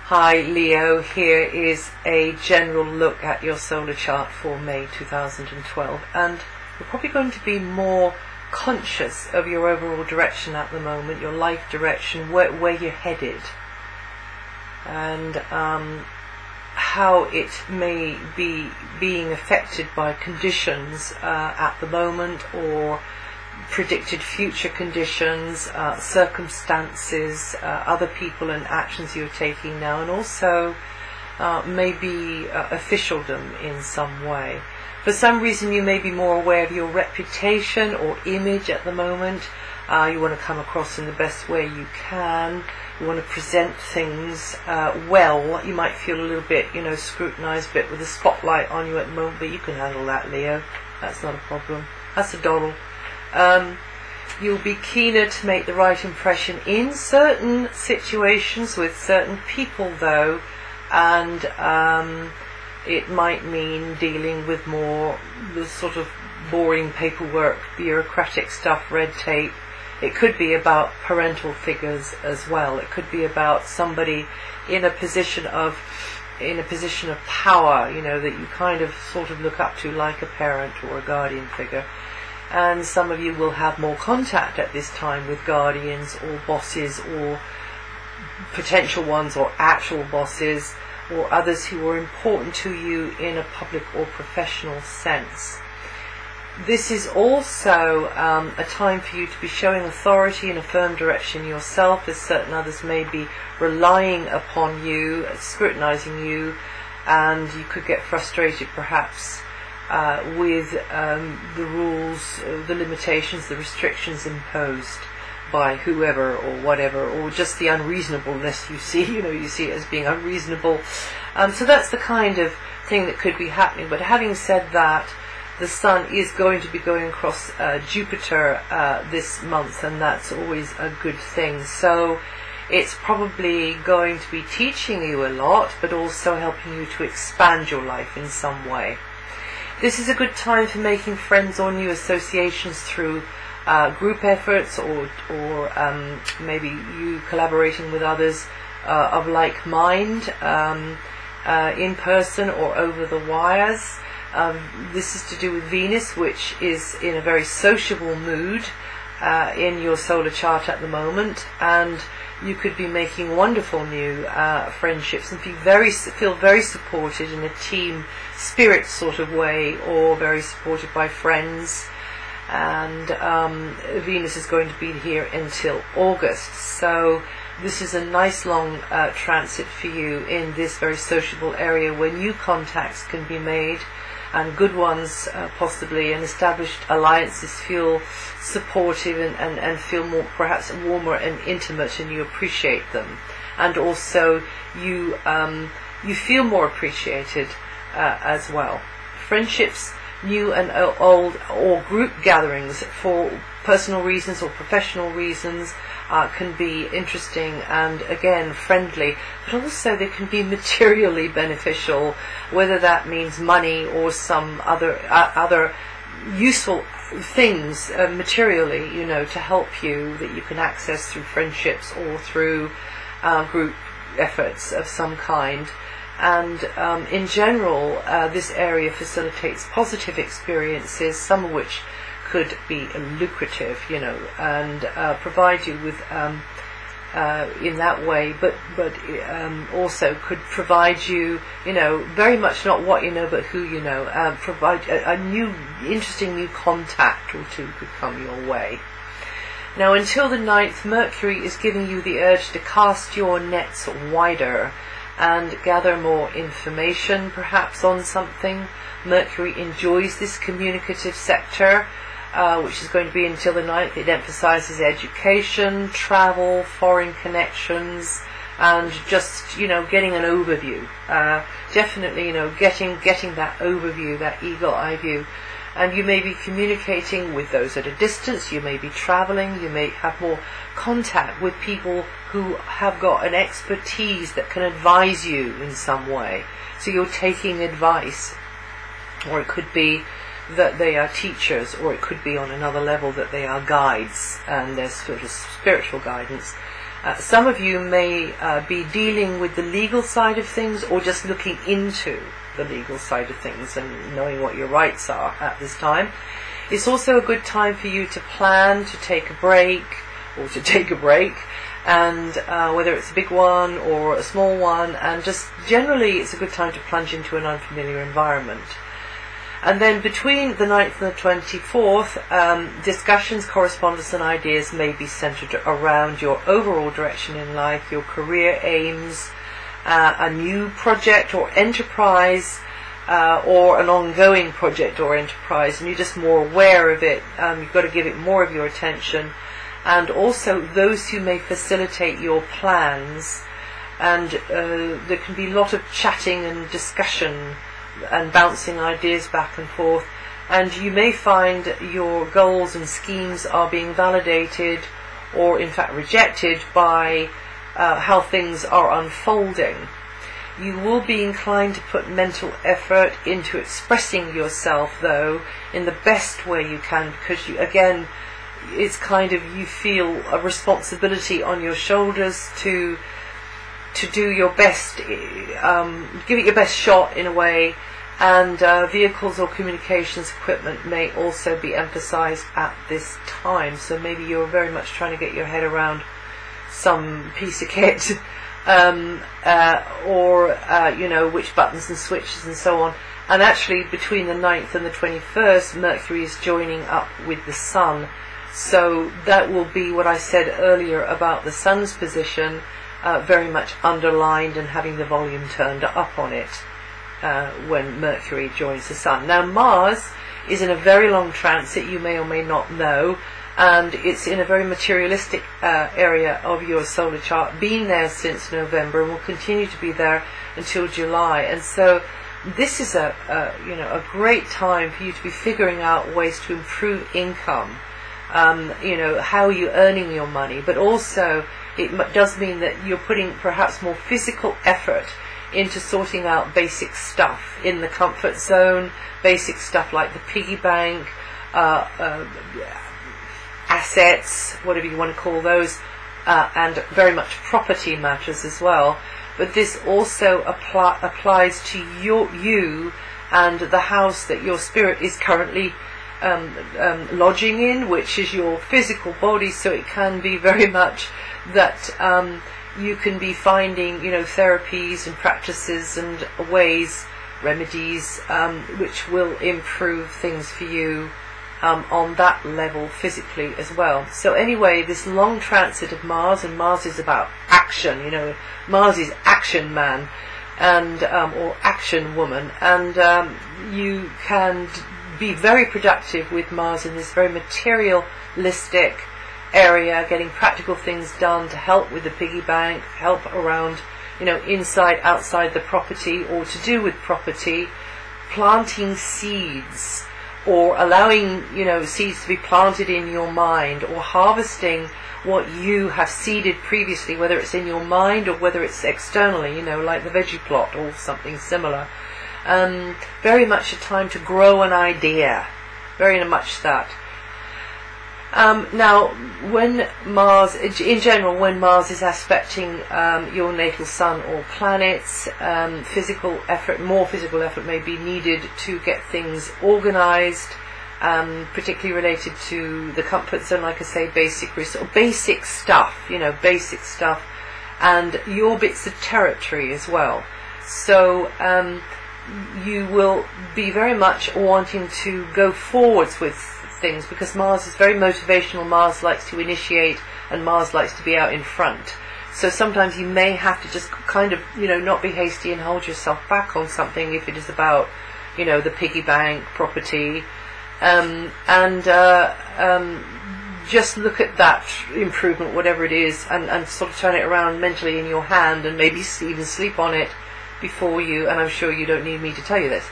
Hi Leo, here is a general look at your solar chart for May 2012, and you're probably going to be more conscious of your overall direction at the moment, your life direction, where you're headed, and how it may be being affected by conditions at the moment, or predicted future conditions, circumstances, other people and actions you're taking now, and also maybe officialdom in some way. For some reason you may be more aware of your reputation or image at the moment. You want to come across in the best way you can. You want to present things well. You might feel a little bit, scrutinized, a bit with a spotlight on you at the moment, but you can handle that, Leo. That's not a problem. That's a doddle. You'll be keener to make the right impression in certain situations with certain people, though, and it might mean dealing with more the sort of boring paperwork, bureaucratic stuff, red tape. It could be about parental figures as well. It could be about somebody in a position of power, that you kind of sort of look up to, like a parent or a guardian figure. And some of you will have more contact at this time with guardians or bosses or potential ones or actual bosses or others who are important to you in a public or professional sense. This is also a time for you to be showing authority in a firm direction yourself, as certain others may be relying upon you, scrutinizing you, and you could get frustrated perhaps with the rules, the limitations, the restrictions imposed by whoever or whatever, or just the unreasonableness you see. You see it as being unreasonable. So that's the kind of thing that could be happening. But having said that, the Sun is going to be going across Jupiter this month, and that's always a good thing. So it's probably going to be teaching you a lot, but also helping you to expand your life in some way. This is a good time for making friends or new associations through group efforts, or maybe you collaborating with others of like mind, in person or over the wires. This is to do with Venus, which is in a very sociable mood in your solar chart at the moment, and you could be making wonderful new friendships and feel very supported in a team spirit sort of way, or very supported by friends. And Venus is going to be here until August, so this is a nice long transit for you in this very sociable area where new contacts can be made, and good ones possibly, and established alliances feel supportive and feel more, perhaps warmer and intimate, and you appreciate them, and also you feel more appreciated as well. Friendships, new and old, or group gatherings for personal reasons or professional reasons can be interesting and again friendly, but also they can be materially beneficial, whether that means money or some other useful things materially, to help you, that you can access through friendships or through group efforts of some kind. And in general, this area facilitates positive experiences, some of which could be lucrative, and provide you with in that way, but also could provide you, very much not what you know, but who you know. Provide a new, interesting new contact or two could come your way. Now, until the 9th, Mercury is giving you the urge to cast your nets wider and gather more information, perhaps on something. Mercury enjoys this communicative sector, which is going to be until the 9th. It emphasizes education, travel, foreign connections, and just, getting an overview. Definitely, getting that overview, that eagle-eye view. And you may be communicating with those at a distance, you may be traveling, you may have more contact with people who have got an expertise that can advise you in some way. So you're taking advice, or it could be that they are teachers, or it could be on another level that they are guides, and there's sort of spiritual guidance. Some of you may be dealing with the legal side of things, or just looking into the legal side of things and knowing what your rights are at this time. It's also a good time for you to plan to take a break, and whether it's a big one or a small one, and just generally it's a good time to plunge into an unfamiliar environment. And then between the 9th and the 24th, discussions, correspondence and ideas may be centered around your overall direction in life, your career aims, a new project or enterprise, or an ongoing project or enterprise, and you're just more aware of it. You've got to give it more of your attention. And also those who may facilitate your plans, and there can be a lot of chatting and discussion and bouncing ideas back and forth, and you may find your goals and schemes are being validated or in fact rejected by how things are unfolding. You will be inclined to put mental effort into expressing yourself, though, in the best way you can, because again, it's kind of, you feel a responsibility on your shoulders to do your best, give it your best shot in a way, and vehicles or communications equipment may also be emphasized at this time. So maybe you're very much trying to get your head around some piece of kit, or which buttons and switches and so on. And actually between the 9th and the 21st, Mercury is joining up with the Sun. So that will be what I said earlier about the Sun's position, very much underlined and having the volume turned up on it when Mercury joins the Sun. Now Mars is in a very long transit, you may or may not know, and it's in a very materialistic area of your solar chart, been there since November and will continue to be there until July. And so this is a great time for you to be figuring out ways to improve income. How are you earning your money, but also it does mean that you're putting perhaps more physical effort into sorting out basic stuff in the comfort zone, basic stuff like the piggy bank, assets, whatever you want to call those, and very much property matters as well. But this also applies to you and the house that your spirit is currently lodging in, which is your physical body. So it can be very much that you can be finding, therapies and practices and ways, remedies, which will improve things for you on that level physically as well. So anyway, this long transit of Mars, and Mars is about action, Mars is action man, and or action woman, and you can be very productive with Mars in this very materialistic area, getting practical things done to help with the piggy bank, help around, inside, outside the property, or to do with property, planting seeds, or allowing, seeds to be planted in your mind, or harvesting what you have seeded previously, whether it's in your mind or whether it's externally, like the veggie plot or something similar. Very much a time to grow an idea, very much that. Now, when Mars, in general, when Mars is aspecting your natal sun or planets, more physical effort may be needed to get things organized, particularly related to the comfort zone, like I say, basic stuff, basic stuff, and your bits of territory as well. So you will be very much wanting to go forwards with things, because Mars is very motivational. Mars likes to initiate, and Mars likes to be out in front. So sometimes you may have to just kind of, not be hasty and hold yourself back on something if it is about, the piggy bank, property, just look at that improvement, whatever it is, and sort of turn it around mentally in your hand, and maybe even sleep on it before you, and I'm sure you don't need me to tell you this.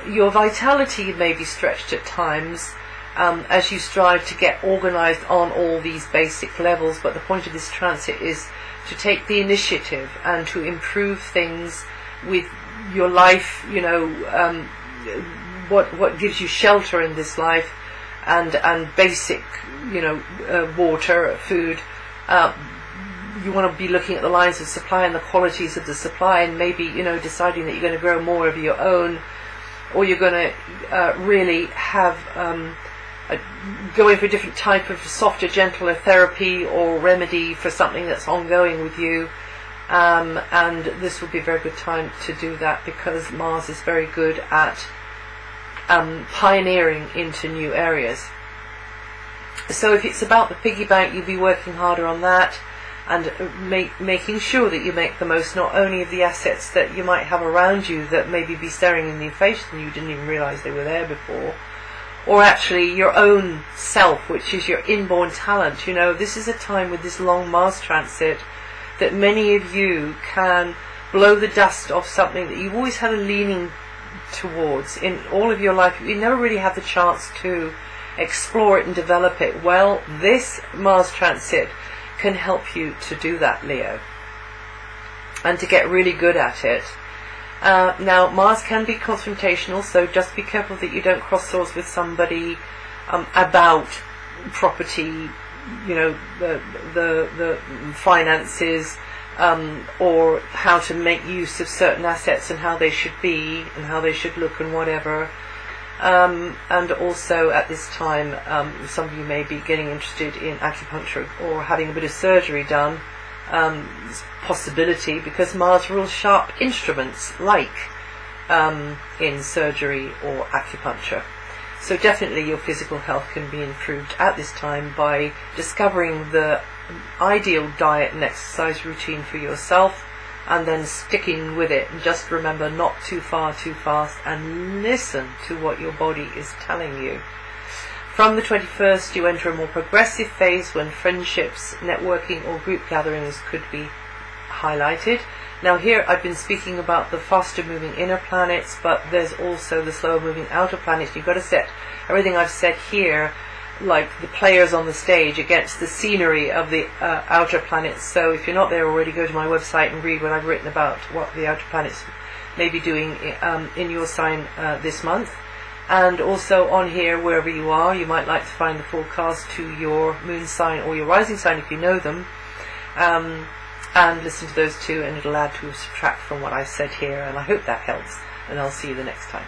Your vitality may be stretched at times as you strive to get organized on all these basic levels, but the point of this transit is to take the initiative and to improve things with your life, what gives you shelter in this life, and basic, water, food, you want to be looking at the lines of supply and the qualities of the supply, and maybe, deciding that you're going to grow more of your own, or you're going to really have go in for a different type of softer, gentler therapy or remedy for something that's ongoing with you. And this would be a very good time to do that, because Mars is very good at pioneering into new areas. So if it's about the piggy bank, you'll be working harder on that, and making sure that you make the most not only of the assets that you might have around you that maybe be staring in the face and you didn't even realize they were there before, or actually your own self, which is your inborn talent. This is a time with this long Mars transit that many of you can blow the dust off something that you've always had a leaning towards in all of your life. You never really had the chance to explore it and develop it. Well, this Mars transit can help you to do that, Leo, and to get really good at it. Now, Mars can be confrontational, so just be careful that you don't cross swords with somebody about property, the finances, or how to make use of certain assets and how they should be and how they should look and whatever. And also at this time, some of you may be getting interested in acupuncture or having a bit of surgery done. Possibility, because Mars rules sharp instruments like in surgery or acupuncture. So definitely your physical health can be improved at this time by discovering the ideal diet and exercise routine for yourself, and then sticking with it. And just remember, not too far too fast, and listen to what your body is telling you. From the 21st, you enter a more progressive phase when friendships, networking or group gatherings could be highlighted. Now here I've been speaking about the faster moving inner planets, but there's also the slower moving outer planets. You've got to set everything I've said here, like the players on the stage, against the scenery of the outer planets. So if you're not there already, go to my website and read what I've written about what the outer planets may be doing in your sign this month. And also on here, wherever you are, you might like to find the forecast to your moon sign or your rising sign if you know them, and listen to those two, and it'll add to or subtract from what I said here. And I hope that helps, and I'll see you the next time.